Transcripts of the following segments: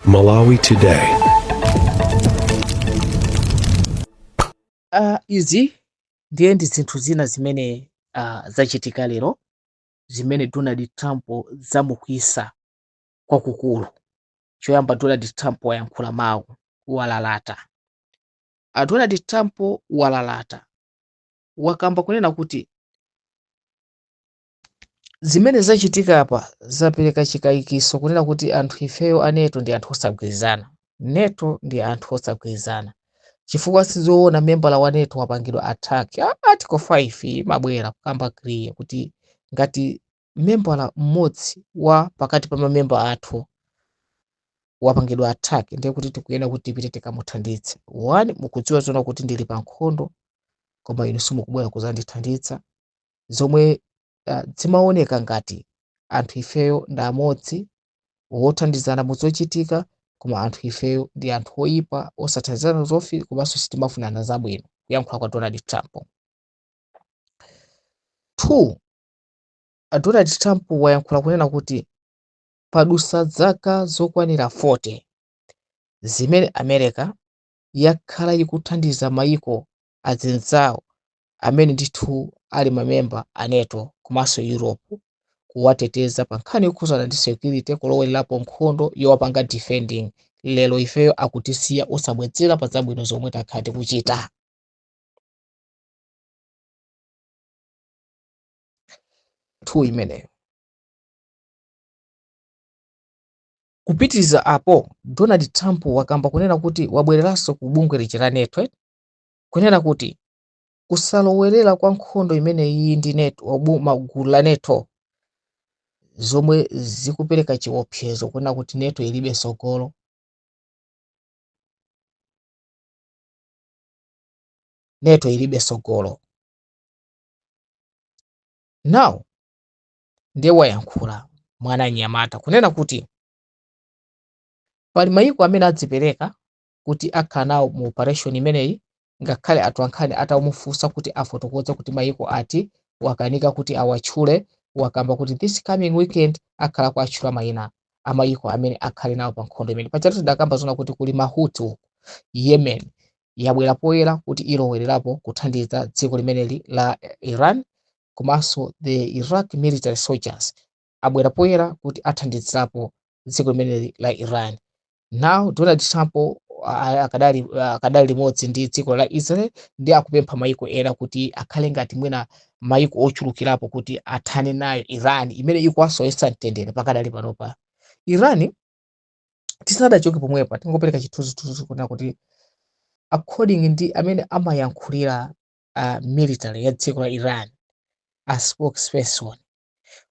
Malawi Today. Izi ndiye ndi zinthu zina zimene zachitika lero zimene Donald Trump zamukwisa kwakukulu. Choyamba, Donald Trump wayankhula mawu, walalata. Donald Trump walalata, wakamba kunena kuti zimene zachitika apa zapereka chikayikiso kunena kuti anthu ifeyo a NATO ndi anthu osagwirizana. NATO ndi anthu osagwirizana chifukwa sizoona membala wa NATO wapangidwa attack. Article 5 imabwera kukamba clear kuti ngati membala mmodzi wa pakati pa mamemba athu wapangidwa attack, ndiye kuti tikuyena kuti tipite tikamuthanditse. One, mukudziwa zona kuti ndili pa nkhondo koma inu simukubwera kuzandithanditsa, zomwe zimaoneka ngati anthu ifeyo ndi amodzi wothandizana muzochitika, koma anthu ifeyo ndi anthu oyipa osathandizana zofi komanso sitimafunana zabwino, kuyankhula kwa Donald Trump. 2, Donald Trump wayankhula kunena kuti padusa zaka zokwanira 40 zimene America yakhala ikuthandiza mayiko azinzawo amene ndithu ali mamemba a NATO komanso Europe kuwateteza pa nkhani yokhuzana ndi security, kulowerapo nkhondo yowapanga defending. Lero ifeyo akutisiya osabwezera pa zabwino zomwe takhala tikuchita. Imeneyo kupitiriza apo, Donald Trump wakamba kunena kuti wabwereranso ku bungwe lija la NATO, kunena kuti kusalowerera kwa nkhondo imeneyi ndi NATO, magulu la NATO zomwe zikupereka chiopsezo kunena kuti NATO ilibe sogolo. NATO ilibe sogolo. Now ndiye wayankhula mwana Nyamata kunena kuti pali mayiko amene adzipereka kuti akhala nawo mu operation imeneyi, ngakhale atolankhani atamufunsa kuti afotokoze kuti mayiko ati wakanika kuti awatchule, wakamba kuti this coming weekend akhala kuatchula mayina a mayiko amene akhale nawo pa nkhondo imene. Pachatu tidakamba zona kuti kuli Mahuti, Yemen yabwera poyera kuti ilowererapo kuthandiza dziko limeneli la Iran, komanso the Iraq military soldiers abwera poyera kuti athandizirapo dziko limeneli la Iran. Now Donald Trump akadali limodzi ndi dziko la Israel ndi akupempha mayiko ena kuti akhale ngati mwina mayiko ochulukirapo kuti athane nayo Iran imene ikuwasoyesa mtendere pakadali panopa. Iran tisadachoke pomwepa tingopereka chithunzithunzi kunena kuti according ndi amene amayankhulira military ya dziko la Iran, a spokesperson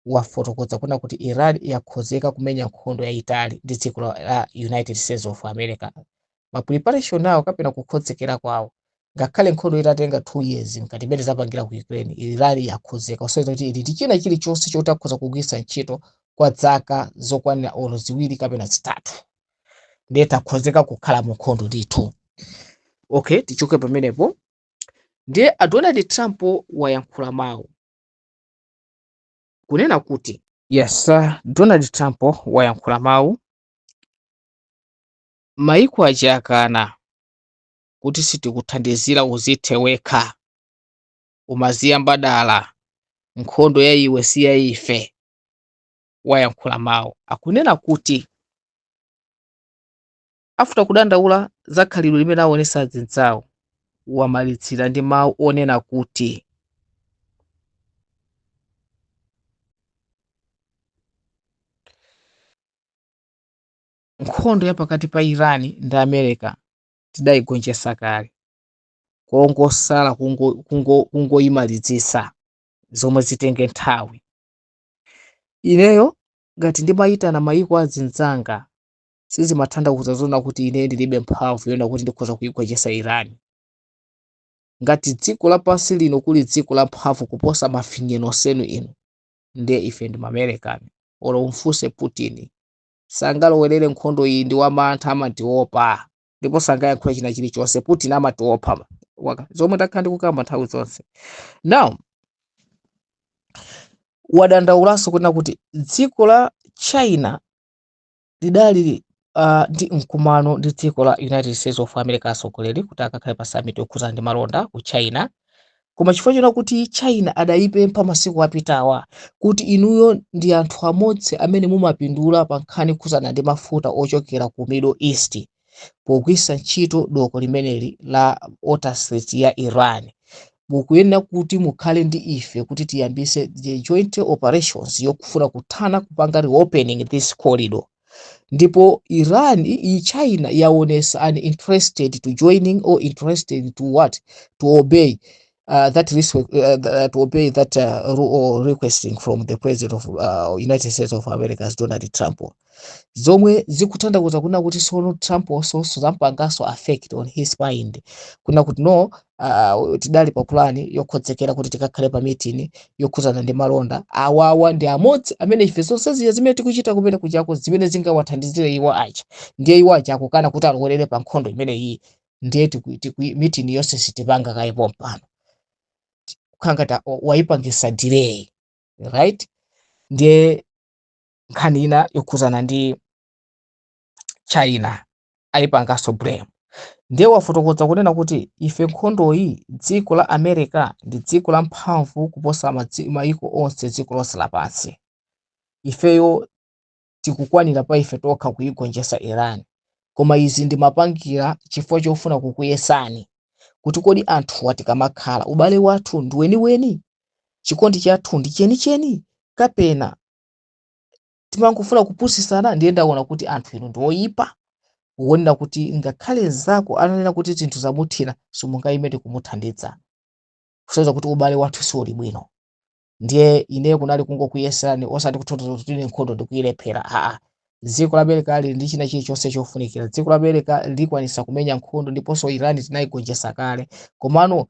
wafotokoza kuna kuti Iran yakhozeka kumenya nkhondo yayitali ndi dziko la United States of America. Ma preparation nawo kapena kukhozekera kwawo, ngakhale nkhondo itatenga 2 years ngati imene zapangira ku Ukraine, Iran yakhozeka kusonyeza kuti ili ndi china chilichonse choti akhoza kugwiritsa ntchito kwa zaka zokwanira olo ziwiri kapena zitatu, ndiye takhozeka kukhala mu nkhondo ndithu. Okay, tichoke pamenepo. Ndiye Donald Trump wayankhula mawu kunena kuti yes, Donald Trump wayankhula mawu, mayiko aja akana kuti sitikuthandizira uzithe wekha, umaziyamba dala, nkhondo ya iwe si ya ife. Wayankhula mawu akunena kuti after kudandaula za khalidwe limene aonesa azinzawo, wamalitsira ndi mawu onena kuti nkhondo ya pakati pa Iran ndi America tidayigonjetsa kale, kongosala kungoyimalizisa zomwe zitenge nthawi. Ineyo ngati ndimayitana mayiko azinzanga sizimatanthauza zona kuti ine ndilibe mphamvu yona kuti ndikhoza kuyigonjetsa Iran. Ngati dziko lapansi lino kuli dziko la mphamvu kuposa mafinyeno senu inu, ndiye ife ndi American. Olo umfunse Putin sangalowerere nkhondo iyi ndi wamantha amatiopa, ndipo sangayankhule china chilichonse. Putin amatiopa zomwe takhala ndikukamba nthawi zonse. Now wadandaulanso kunena kuti dziko la China lidali ndi mkumano ndi dziko la United States of America atsogoleri kuti akakhale pa summit yokhuzana ndi malonda ku China. Koma chifukwa chona kuti China adayipempha masiku apitawa kuti inuyo ndi anthu amodzi amene mumapindula pa nkhani yokhuzana ndi mafuta ochokera ku Middle East pogwiritsa ntchito doko limeneli la water strait ya Iran. Mukuyenera kuti mukhale ndi ife kuti tiyambise the joint operations yokufuna kuthana kupanga reopening this corridor. Ndipo China yaonesa uninterested to joining or interested to what? To obey that requesting from the president of United States of America, Donald Trump. Zomwe zikutanthauza kuna kuti sono Trump also zampangaso affect on his mind. Kuna kuti no tidali pa plan yokhozekera kuti tikakhale pa meeting yokhuzana ndi malonda. Awawa ndi amodzi amene ife zonse zimene tikuchita kumene kuchako zimene zingawathandizire iwo acha. Ndiye iwo acha akukana kuti alowelere pa nkhondo imene iyi. Ndiye meeting yonse sitipanga kaipo mpano. Kangata waipangisa delay, right? Ndiye nkhani ina yokhuzana ndi China aipangaso blame. Ndiye wafotokoza kunena kuti ife nkhondo iyi dziko la America ndi dziko la mphamvu kuposa maiko onse dziko lonse lapansi. Ifeyo tikukwanira pa ife tokha kuigonjetsa Iran. Koma izi ndi mapangira chifukwa chofuna kukuyesani kuti kodi anthu atikamakhala ubale wathu ndi weniweni, chikondi chathu ndi chenicheni, kapena timangofuna kupusisana. Ndiye ndaona kuti anthu inu ndi oyipa, kuonera kuti ngakhale zako ananena kuti zinthu zamuthina simungayimete kumuthandiza, kusonyeza kuti ubale wathu siuli bwino. Ndiye ineyo kunali kungokuyesani osati kuthotoza kuti nkhondo ndikuyilephera. Dziko la America ali ndi china chilichonse chofunikira. Dziko la America likwanisa kumenya nkhondo ndiponso Iran tinayigonjetsa kale. Komano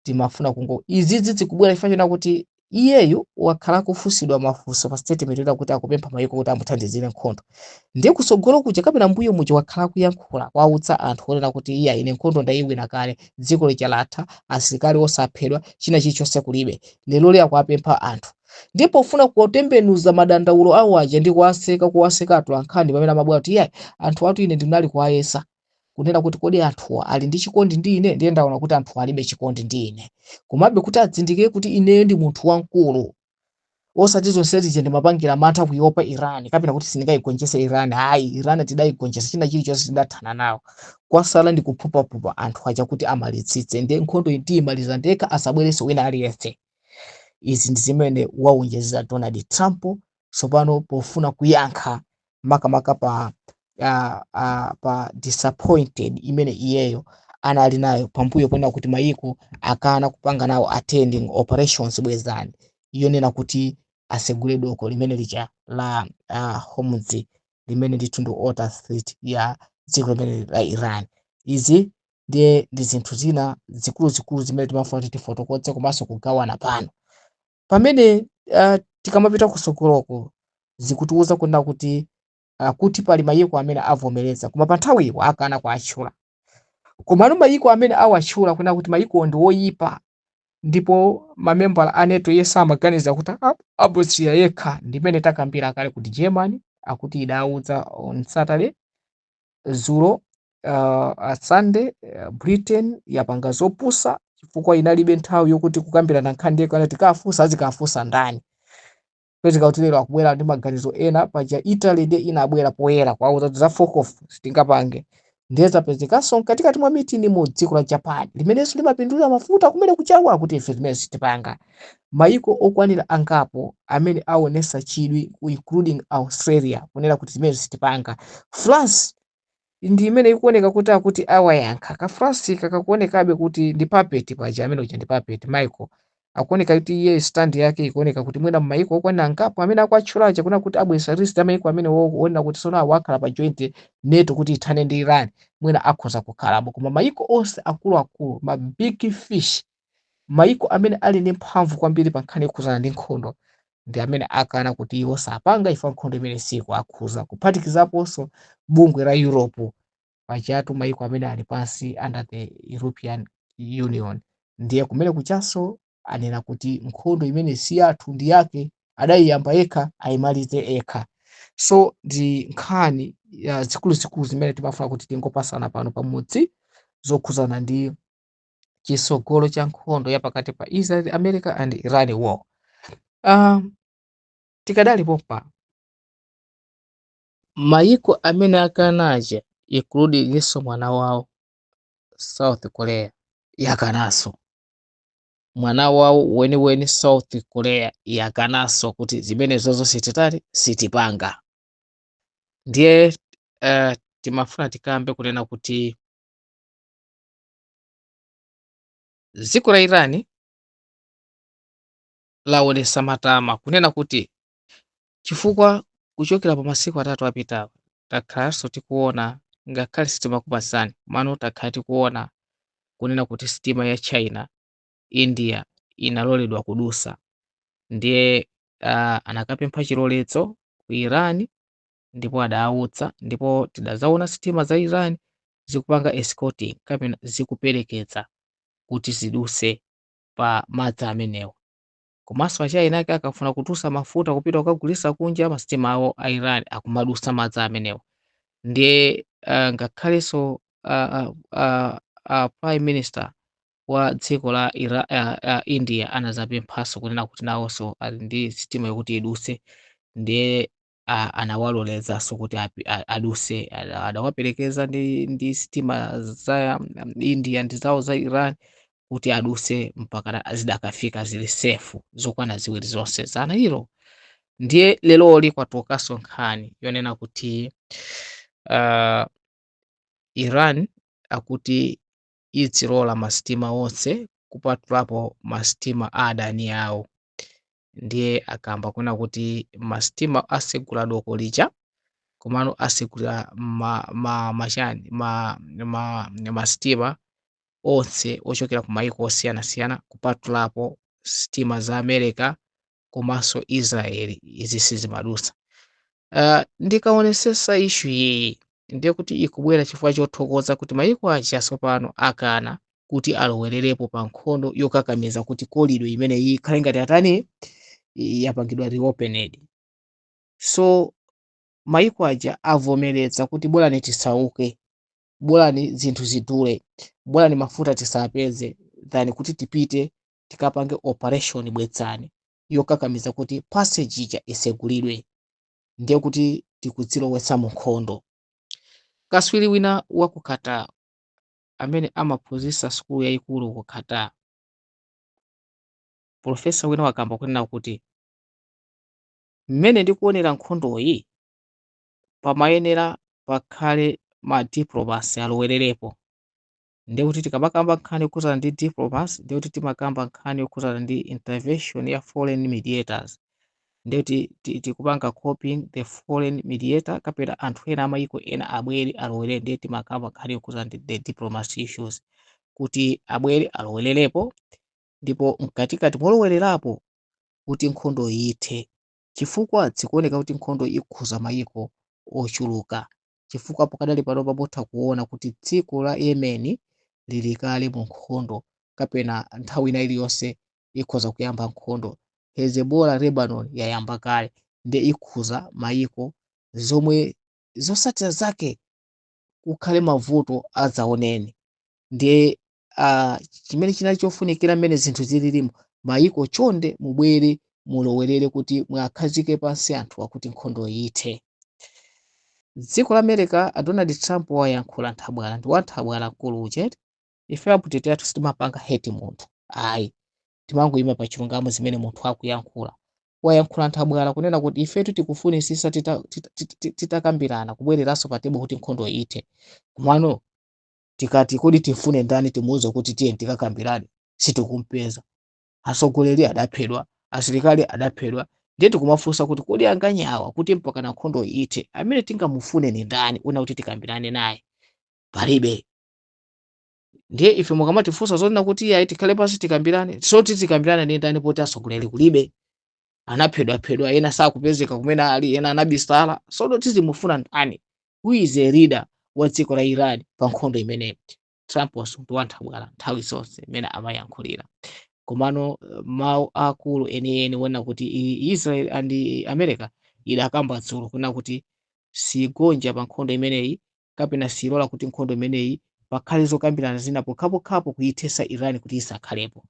timafuna izizi zikubwera chifukwa kuti iyeyu wakhala kufusidwa mafunso pa statement ina kuti akupempha mayiko kuti amuthandizire nkhondo. Ndiye kusogolo kuja kapena mbuyo muja wakhala kuyankhula kwautsa anthu onena kuti iya ine nkhondo ndayiwina kale, dziko lichalatha, asilikali osaphedwa, china chilichonse kulibe. Lero lero akwapempha anthu. Ndipo ufuna kutembenuza madandaulo awo aja ndi kuwaseka atolankhani pamene amabwera kuti iya anthu atu ine ndinali kuwayesa. Kunena kuti kodi anthu ali ndi chikondi ndi ine. Ndiye ndaona kuti anthu alibe chikondi ndi ine. Komabe kuti adzindikire kuti ine ndi munthu wamkulu. Osati zonse zije ndimapangira mantha kuiopa Iran kapena kuti sindingayigonjetse Iran. Hayi, Iran tidayigonjetsa china chilichonse tidathana nawo. Kwasala ndi kuphupapupa anthu aja kuti amalitsitse. Ndiye nkhondo imaliza ndekha asabwereso wina aliyense. Izi ndi zimene waonjezera Donald Trump tsopano pofuna kuyankha makamaka pa disappointed imene iyeyo anali nayo pambuyo pona kuti mayiko akana kupanga nawo attending operations bwezani. Iyo nena kuti asegule doko limene licha la Hormuz limene litundu water strait ya dziko limene la Iran. Izi ndi zinthu zina zikulu zimene timafuna kuti tifotokoze komanso kugawana pano. Pamene tikamapita kusogoloko zikutiuza kunena kuti kuti pali mayiko amene avomereza koma pa nthawi iyo akana kuatchula. Komano mayiko amene awatchula kunena kuti mayiko ndi oyipa, ndipo mamembala a NATO yesa amaganiza kuti abwezera yekha. Ndimene takambira kale kuti Germany akuti idauza on Saturday zulo Sunday Britain yapanga zopusa chifukwa inalibe nthawi yokuti kukambirana nkhani yekha tikafusa azikafusa ndani. Pezeka kuti lero akubwera ndi maganizo ena paja Italy ndiye inabwera poyera kwauza za fork off sitingapange. Ndiye zapezekanso katikati mwa meeting mu dziko la Japan limenenso limapindulira mafuta kumene kuchawa kuti ife zimene sitipanga. Mayiko okwanira angapo amene aonesa chidwi including Australia kunena kuti zimene sitipanga. France ndi imene ikuoneka kuti awayankha. Ka France kakakuonekabe kuti ndi puppet paja amene uja ndi puppet. Michael akuoneka kuti iye stand yake ikuoneka kuti mwina mayiko okwanira angapo amene akwatchulacha kuna kuti abwesa list ya mayiko amene woona kuti sona awakhala pa joint NATO kuti ithane ndi Iran mwina akhoza kukhalamo. Koma mayiko onse akuluakulu ma big fish, mayiko amene ali ndi mphamvu kwambiri pa nkhani yokhuzana ndi nkhondo ndi amene akana kuti iwo sapanga ifa nkhondo imene siku akhuza kuphatikizaponso bungwe la Europe pachatu mayiko amene ali pansi under the European Union. Ndiye kumene kuchaso anena kuti nkhondo imene si yathu ndi yake, adayiyamba yekha ayimalize ekha. So ndi nkhani zikuluzikulu zimene timafuna kuti tingopasana pano pamudzi zokhuzana ndi chisogolo cha nkhondo ya pakati pa Israel, America and Iran war. Tikadalipo pa mayiko amene akanaja including mwana wawo South Korea yakanaso, mwana wawo weniweni South Korea yakanaso kuti zimenezo zonse sitipanga. Ndiye timafuna tikambe kunena kuti dziko la Irani laonesa matama kunena kuti chifukwa kuchokera pa masiku atatu apitawo takhalanso tikuona ngakhale sitima kupasani mano takhala tikuona kunena kuti sitima ya China India inaloledwa kudusa. Ndiye anakapempha chilolezo ku Iran ndipo adautsa, ndipo tidazaona sitima za Iran zikupanga escorting kapena zikuperekeza kuti ziduse pa madzi amenewo. Komanso achina ake akafuna kutusa mafuta kupita kukagulisa kunja masitima awo a Iran akumadusa madzi amenewo. Ndiye ngakhalenso Prime Minister wa dziko la India anazapemphaso kunena kuti nawonso ali ndi sitima yokuti iduse. Ndiye anawalolezaso kuti aduse, adawaperekeza ndi sitima za India ndi zawo za Iran kuti aduse mpaka zidakafika zili safe zokwana ziwiri zonse zana hilo. Ndiye leloli kwatukaso nkhani yonena kuti Iran akuti idzilola masitima onse kupatulapo masitima adani yawo. Ndiye akamba kuna kuti masitima asegula doko lija komano asegula masitima onse ochokera ku mayiko osiyanasiyana kupatulapo sitima za America komanso Israel izi sizimadusa. Ndikaonesesa issue iyi ndiye kuti ikubwera chifukwa chothokoza kuti mayiko aja tsopano akana kuti alowererepo pa nkhondo yokakamiza kuti kolido imene iyi ikhale ngati atani yapangidwa reopened. So mayiko aja avomereza kuti bora tisauke, bora zinthu zidule, bora mafuta tisapeze than kuti tipite tikapange operation bwetsani yokakamiza kuti passage ija isegulidwe. Ndiye kuti tikudzilowetsa mu nkhondo. Kaswiri wina wa ku Qatar amene amaphunzitsa skulu yayikulu ku Qatar, profesa wina wakamba kunena kuti mmene ndikuonera nkhondoyi pamayenera pakhale ma diplomats alowererepo. Ndiye kuti tikamakamba nkhani yokhudzana ndi diplomats ndiye kuti timakamba nkhani yokhudzana ndi intervention ya foreign mediators. Ndiye kuti tikupanga copying the foreign mediator kapena anthu ena amayiko ena abwere alowerere. Ndiye timakamba nkhani yokhudzana ndi the diplomacy issues kuti abwere alowererepo ndipo mkatikati molowererapo kuti nkhondo ithe, chifukwa zikuoneka kuti nkhondo ikhuza mayiko ochuluka. Chifukwa pakadali pano pamotha kuona kuti dziko la Yemen lili kale mu nkhondo kapena nthawi ina iliyonse ikhoza kuyamba nkhondo. Hezbollah Lebanon yayamba kale ndiye ikhuza mayiko zomwe zotsatira zake kukhale mavuto adzaoneni. Ndiye chimene chinali chofunikira mmene zinthu zililimo mayiko chonde mubwere mulowerere kuti mwakhazike pansi anthu akuti nkhondo ithe. Dziko la America Donald Trump wayankhula nthabwala ndi wanthabwala mkulu uchete. Ife aputeteya sitimapanga hate munthu ayi, timangoyima pa chilungamo zimene munthu akuyankhula. Wayankhula nthabwala kunena kuti ifetu tikufunisisa titakambirana kubwereranso pa tebo kuti nkhondo ithe. Kumano tikati kodi tifune ndani timuuze kuti tiye tikakambirane sitikumpeza. Atsogoleri adaphedwa, asilikali adaphedwa, ndiye tikumafunsa kuti kodi anganyawa kuti mpaka na nkhondo ithe amene tingamufune ni ndani una kuti tikambirane naye palibe. Ndiye ife mukamatifunsa zonena kuti ayi tikhale pansi tikambirane, so tikambirane ndi ndani poti atsogoleri kulibe, anaphedwa ena sakupezeka kumene ali, ena anabisala, so tizimufuna ndani, who is a leader wa dziko la Iran pa nkhondo imene. Trump ndi wanthabwala nthawi zonse imene amayankhulira. Komano mawu akulu enieni wona kuti Israel and America idakamba dzulo kuna kuti sigonja pa nkhondo imeneyi kapena silola kuti nkhondo imeneyi pakhale zokambirana zina pokhapokhapo kuyithesa Iran kuti isakhalepo.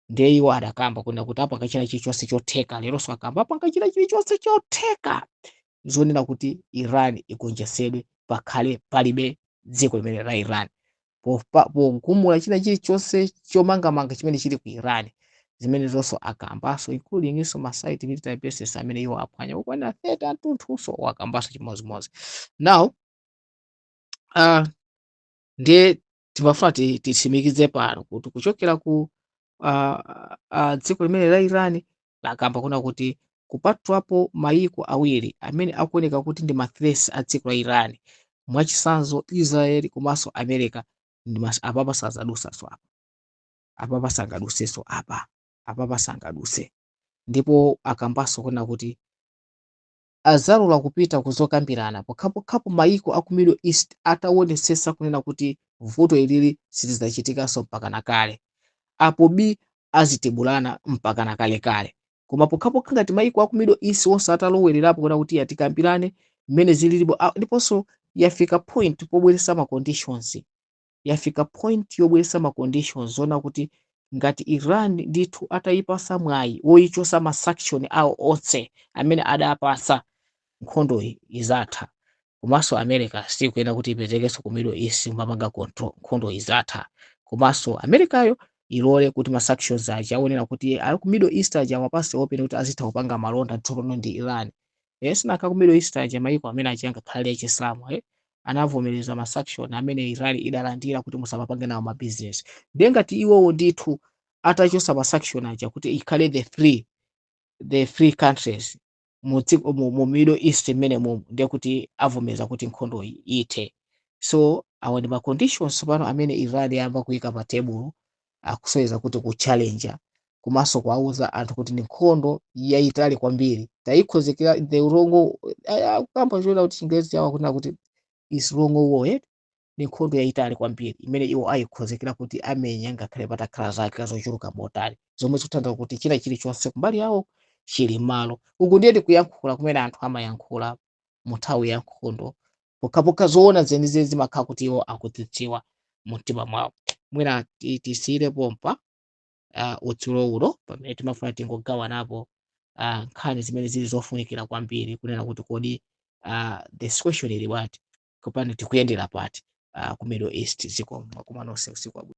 Ndiye iwo adakamba kunena kuti apanga china chilichonse chotheka, leronso akamba apanga china chilichonse chotheka zonena kuti Iran igonjetsedwe pakhale palibe dziko limene la Iran. Pogumula china chilichonse chomangamanga chimene chili ku Iran, zimene zonso akambanso including ma site military bases amene iwo aphwanya kukwana 30 atunthuso wakambanso chimozimozi. Now ndiye timafuna tisimikize pano kuti kuchokera ku dziko limene la Iran lakamba kuna kuti kupatulapo mayiko awiri amene akuoneka kuti ndi mathreats a dziko la Iran, mwachisanzo Israel komanso America, apapa sazadusaso apapa sangaduseso apapa sangaduse. Ndipo akambanso kuna kuti azalola kupita kuzokambirana pokhapokhapo mayiko aku Middle East ataonesesa kunena kuti vuto ilili silizachitikanso mpaka nakale, apo B azitibulana mpaka nakalekale. Koma pokhapokha ngati mayiko aku Middle East onse atalowererapo kuna kuti atikambirane mmene zililipo, ndiponso yafika point pobweresa ma conditions, yafika point yobweresa ma conditions zona kuti ngati Iran ndithu atayipasa mwayi woyichosa ma sanction awo onse amene adapasa, nkhondo izatha. Komanso America sikuyenda kuti ipezekenso ku Middle East mapanga control, nkhondo izatha. Komanso Americayo ilole kuti ma sanctions aja aonera kuti ali ku Middle East aja mapasi open kuti azitha kupanga malonda tsopano ndi Iran. Sinaka ku Middle East aja mayiko amene achanga khali ya Chiislamu anavomereza ma sanction amene Iran idalandira kuti musapapange nawo ma business. Ndiye ngati iwowo ndithu atachosa ma sanction aja kuti ikhale the free countries mu Middle East mene ndiye kuti avomeza kuti nkhondo ithe. So awa ndi ma conditions pano amene Iran yamba kuyika pa table, akusoweza kuti kuchallenge komanso kuauza anthu kuti ni nkhondo yayitali kwambiri tayikhozekera the wrong kamba chola kuti Chingerezi yawo kunena kuti is wrong war, ni nkhondo yayitali kwambiri imene iwo ayikhozekera kuti amenya ngakhale patakhala zake zochuluka motali, zomwe zikutanthauza kuti china chilichonse kumbali yawo chili malo. Uku ndiye kuyankhula kumene anthu amayankhula mu nthawi ya nkhondo, pokhapokha zoona zenizeni zimakhala kuti iwo akudzidziwa mu mtima mwawo. Mwina tisiyire pompa utsulo uno pamene timafuna tingogawanapo nkhani zimene zili zofunikira kwambiri kunena kuti kodi the situation ili bwanji, kopani tikuyendera pati ku Middle East. Zikomo usiku wabwino.